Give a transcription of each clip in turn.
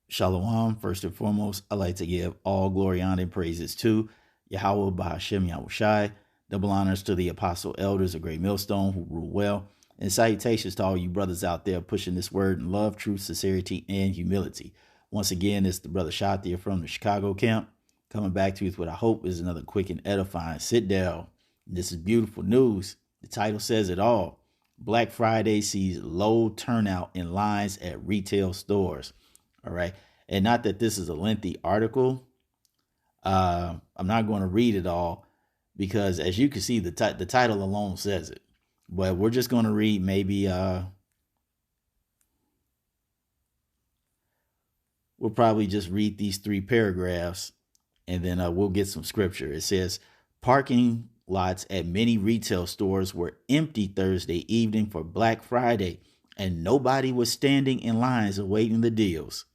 Shalom. First and foremost, I'd like to give all glory, honor, and praises to Yahweh Bahashem Yahushai. Double honors to the apostle elders of Great Millstone who rule well. And salutations to all you brothers out there pushing this word in love, truth, sincerity, and humility. Once again, it's the brother Shathir from the Chicago camp coming back to you with what I hope is another quick and edifying sit down. This is beautiful news. The title says it all. Black Friday sees low turnout in lines at retail stores. All right. And not that this is a lengthy article. I'm not going to read it all because, as you can see, the title alone says it. But we're just going to read maybe, we'll probably just read these 3 paragraphs and then we'll get some scripture. It says, parking lots at many retail stores were empty Thursday evening for Black Friday, and nobody was standing in lines awaiting the deals.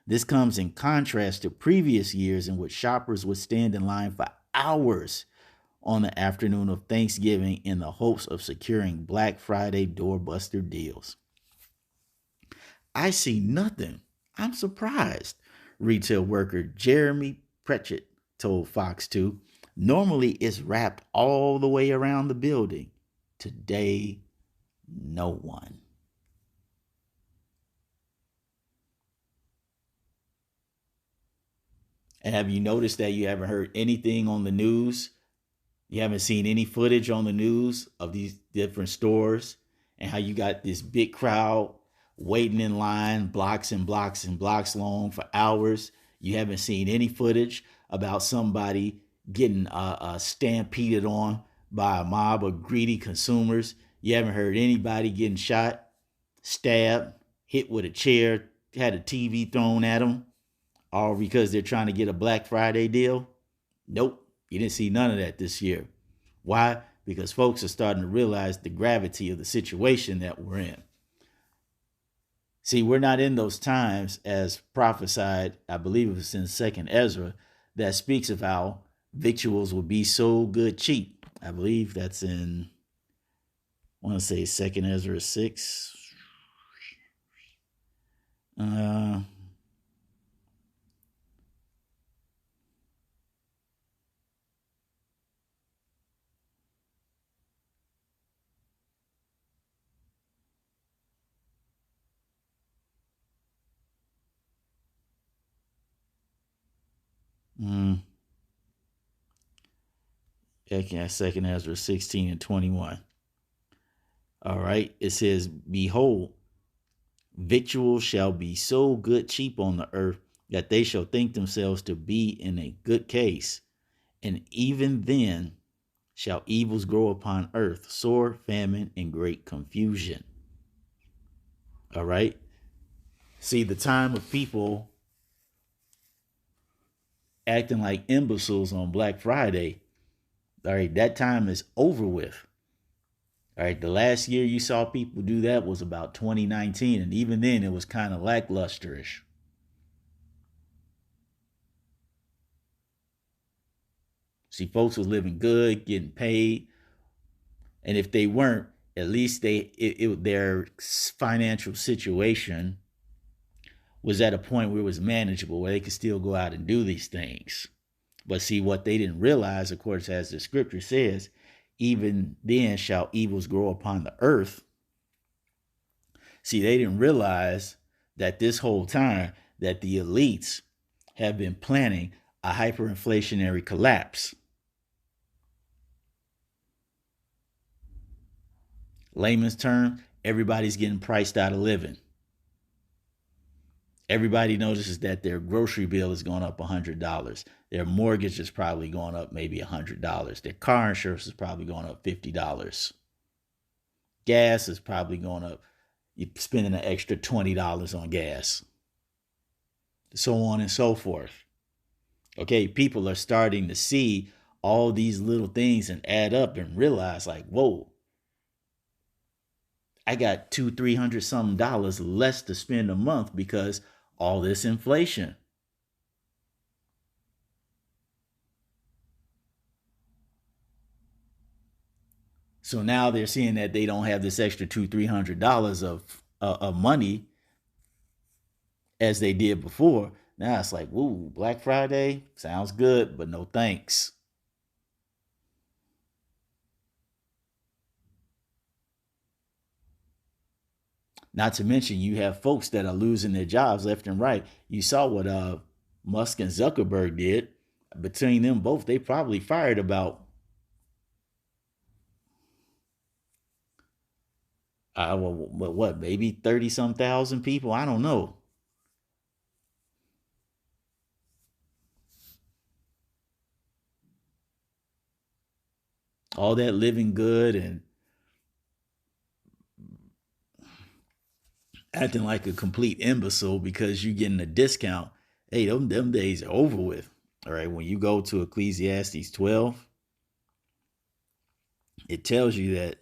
This comes in contrast to previous years in which shoppers would stand in line for hours on the afternoon of Thanksgiving in the hopes of securing Black Friday doorbuster deals. I see nothing. I'm surprised, retail worker Jeremy Pritchett told Fox 2. Normally it's wrapped all the way around the building. Today, no one. And have you noticed that you haven't heard anything on the news? You haven't seen any footage on the news of these different stores and how you got this big crowd waiting in line, blocks and blocks and blocks long for hours. You haven't seen any footage about somebody getting stampeded on by a mob of greedy consumers. You haven't heard anybody getting shot, stabbed, hit with a chair, had a TV thrown at them, all because they're trying to get a Black Friday deal. Nope, you didn't see none of that this year. Why? Because folks are starting to realize the gravity of the situation that we're in. See, we're not in those times as prophesied, I believe it was in 2nd Ezra, that speaks of how victuals will be so good cheap. I believe that's in, I want to say 2nd Ezra 6. Okay, 2nd Ezra 16 and 21. All right, it says, behold, victuals shall be so good cheap on the earth that they shall think themselves to be in a good case. And even then shall evils grow upon earth, sore famine and great confusion. All right. See, the time of people acting like imbeciles on Black Friday, all right, that time is over with. All right, the last year you saw people do that was about 2019, and even then it was kind of lacklusterish. See, folks was living good, getting paid, and if they weren't, at least their financial situation was at a point where it was manageable, where they could still go out and do these things. But see, what they didn't realize, of course, as the scripture says, even then shall evils grow upon the earth. See, they didn't realize that this whole time that the elites have been planning a hyperinflationary collapse. Layman's term, everybody's getting priced out of living. Everybody notices that their grocery bill is going up $100. Their mortgage is probably going up maybe $100. Their car insurance is probably going up $50. Gas is probably going up. You're spending an extra $20 on gas. So on and so forth. Okay, people are starting to see all these little things and add up and realize, like, whoa, I got $200-300 something dollars less to spend a month because all this inflation. So now they're seeing that they don't have this extra $200-300 of money, as they did before. Now it's like, woo, Black Friday sounds good, but no thanks. Not to mention, you have folks that are losing their jobs left and right. You saw what Musk and Zuckerberg did. Between them both, they probably fired about what, maybe 30 some thousand people. I don't know. All that living good and acting like a complete imbecile because you're getting a discount. Hey, them days are over with. All right. When you go to Ecclesiastes 12, it tells you that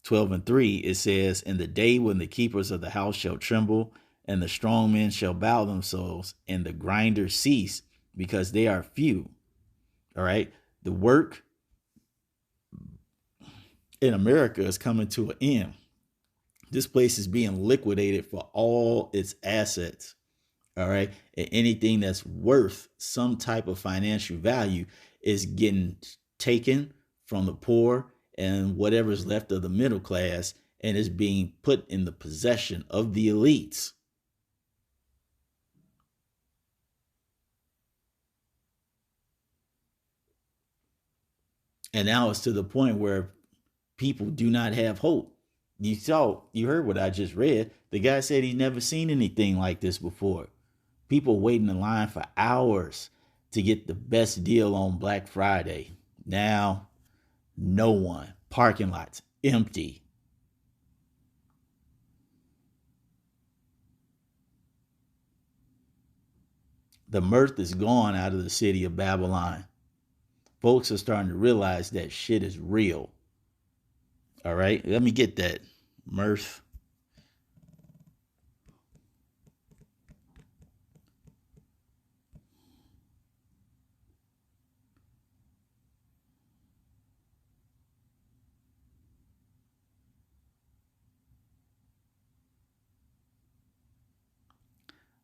12 and 3, it says, in the day when the keepers of the house shall tremble, and the strong men shall bow themselves, and the grinders cease, because they are few. All right. The work in America is coming to an end. This place is being liquidated for all its assets. All right. And anything that's worth some type of financial value is getting taken from the poor and whatever's left of the middle class, and is being put in the possession of the elites. And now it's to the point where people do not have hope. You heard what I just read. The guy said he's never seen anything like this before. People waiting in line for hours to get the best deal on Black Friday. Now, no one. Parking lots empty. The mirth is gone out of the city of Babylon. Folks are starting to realize that shit is real. All right, let me get that. Mirth.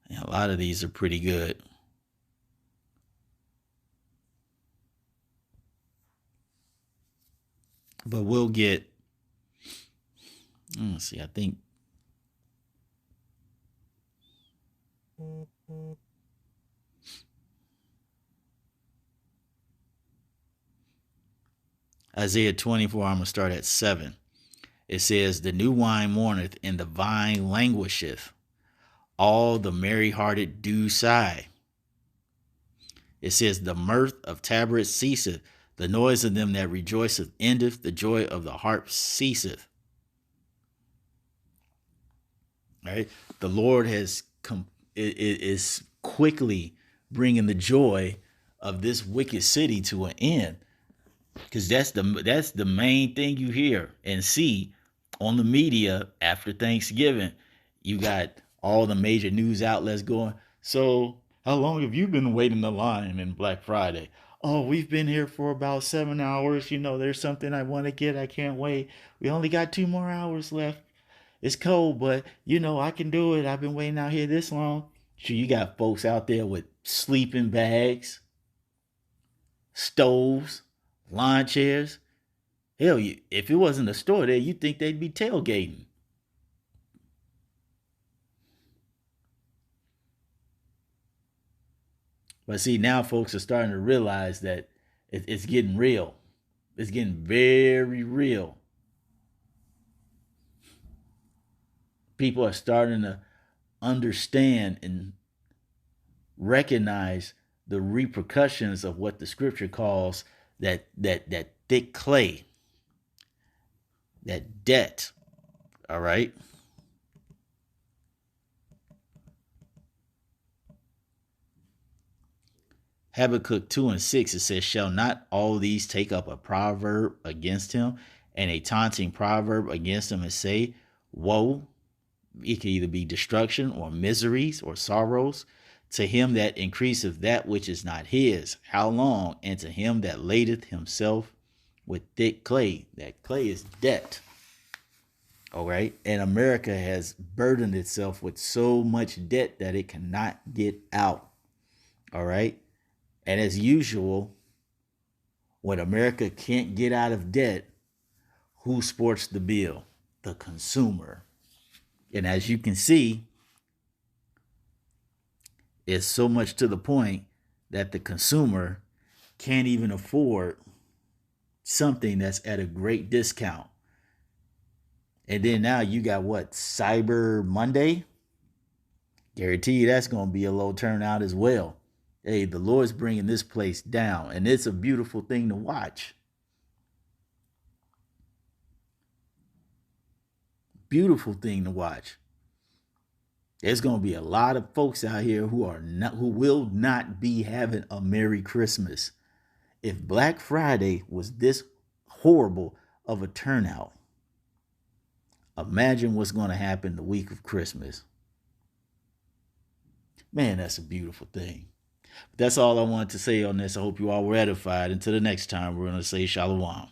And a lot of these are pretty good. But we'll get, let's see, I think Isaiah 24, I'm going to start at 7. It says, the new wine mourneth, and the vine languisheth. All the merry-hearted do sigh. It says, the mirth of tabrets ceaseth. The noise of them that rejoiceth endeth. The joy of the harp ceaseth. Right? The Lord has come, is quickly bringing the joy of this wicked city to an end. Because that's the main thing you hear and see on the media after Thanksgiving. You got all the major news outlets going, so how long have you been waiting the line in Black Friday? Oh, we've been here for about 7 hours. There's something I want to get. I can't wait. We only got 2 more hours left. It's cold, but I can do it. I've been waiting out here this long. So you got folks out there with sleeping bags, stoves, lawn chairs. Hell, if it wasn't a store there, you'd think they'd be tailgating. But see, now folks are starting to realize that it's getting real. It's getting very real. People are starting to understand and recognize the repercussions of what the scripture calls that thick clay, that debt. All right. Habakkuk 2 and 6, it says, shall not all these take up a proverb against him, and a taunting proverb against him, and say, woe? It can either be destruction or miseries or sorrows to him that increaseth that which is not his. How long? And to him that ladeth himself with thick clay. That clay is debt. All right. And America has burdened itself with so much debt that it cannot get out. All right. And as usual, when America can't get out of debt, who sports the bill? The consumer. And as you can see, it's so much to the point that the consumer can't even afford something that's at a great discount. And then now you got what? Cyber Monday? Guarantee you that's going to be a low turnout as well. Hey, the Lord's bringing this place down, and it's a beautiful thing to watch. Beautiful thing to watch. There's going to be a lot of folks out here who will not be having a Merry Christmas. If Black Friday was this horrible of a turnout, imagine what's going to happen the week of Christmas. Man, that's a beautiful thing. But that's all I wanted to say on this. I hope you all were edified. Until the next time, we're going to say Shalom.